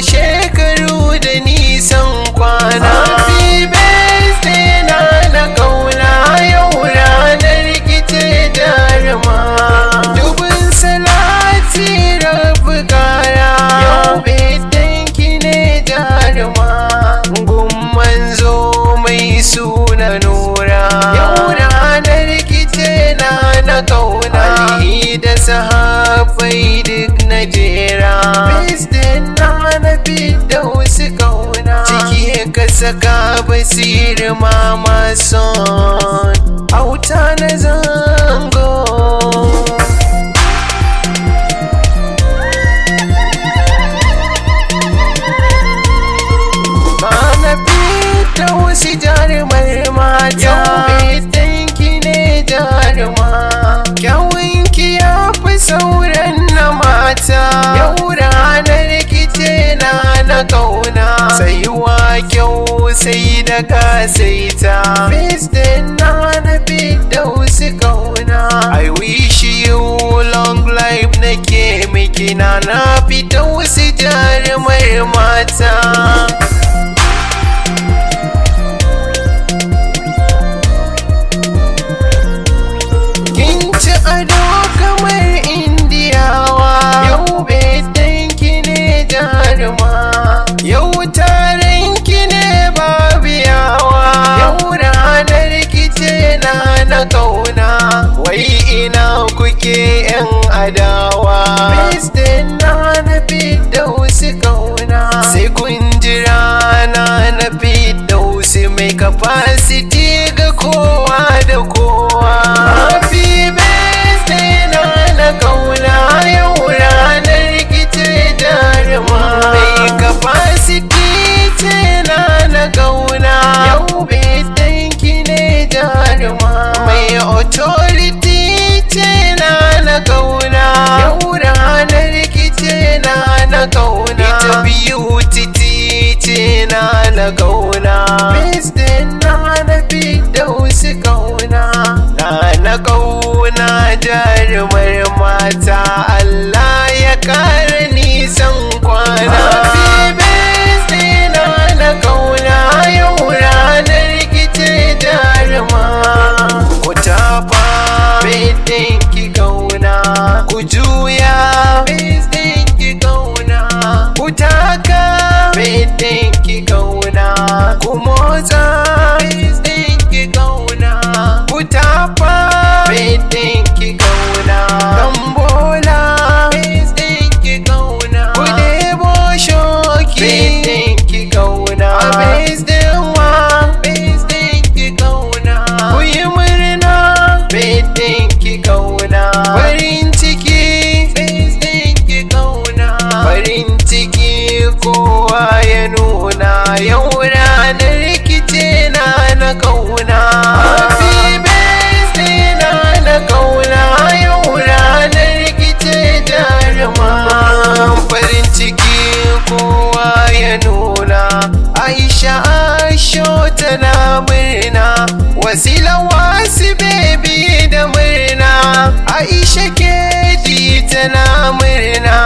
shekaru da nisan kwana. Happy birthday na kauna, yau ranar kice jaruma. Dubin salati rabu kara, yau birthday ki ne jaruma. Gumman zo mai suna Nura, yau ranar kice na kauna. Ali da sahabai duk na jera, birthday na fidda wasu kauna. Ciki ka saka Basir Mama Son, auta na zango. Bana fidda wasu jarumar mata, yau birthday ki ne jaruma. Kyawunki ya fi sauran na mata, yau ranar kice na kauna. Sai wa kyau sai da kasaita, birthday na fidda wasu kauna. I wish you long life nake miki, na fidda wasu jarumar mata. Ado kamar Indiyawa, yau birthday ki ne jaruma. Yau taron ki ne babu yawa, yau ranar kice na kauna. Wai ina kuke yan adawa, birthday na fidda wasu kauna. Sai kun jira na fidda wasu mai capacity ga kowa da kowa. Happy birthday na kauna, yau ranar kice jaruma. Mai capacity ce na kauna, yau birthday ki ne jaruma. Mai authority ce na kauna, yau ranar kice na kauna. Ita beauty ce na kauna, birthday na fidda wasu kauna. Na kauna jarumar mata, Allah ya kara nisan kwana. Happy birthday na kauna, yau ranar kice jaruma. Ku tafa birthday ki kauna, ku juya birthday ki kauna. Ku taka birthday ki kauna, ku motsa birthday ki kauna. Ku tafa birthday ki kauna, tambola birthday ki kauna. Ku debo shoki birthday ki kauna, birthday wa birthday ki kauna. Ku yi murna birthday ki kauna, farin ciki birthday ki kauna. Farin ciki kowa ya nuna, yau ranar kice na kauna. Happy birthday na kauna, yau ranar kice jaruma. Farin ciki kowa ya nuna, Aisha tana murna, Wasila wasu baby da murna. Aisha Kedi tana murna,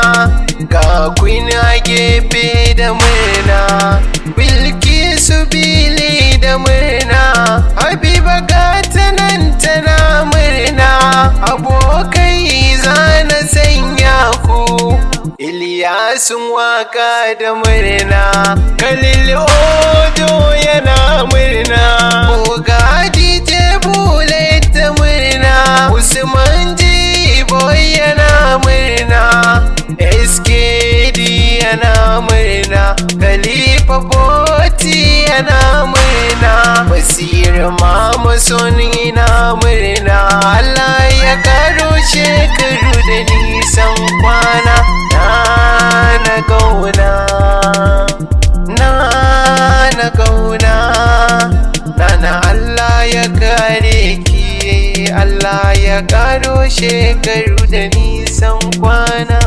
ga Queen a gefe da murna. Bilkisu Bili da murna, Habiba gata nan tana murna. Abokai zana sanya ku, Iliyasun waka da murna. Khalil Odo yana murna, Oga DJ Bullet da murna. Usman G-Boy yana murna, SKD yana murna. Khalifa Boti yana murna, Basir Mama Son yana murna. Allah ya karo shekaru da nisan kwana. Na kauna, na kauna. Nana Allah ya kare ki, Allah ya karo shekaru da nisan kwana.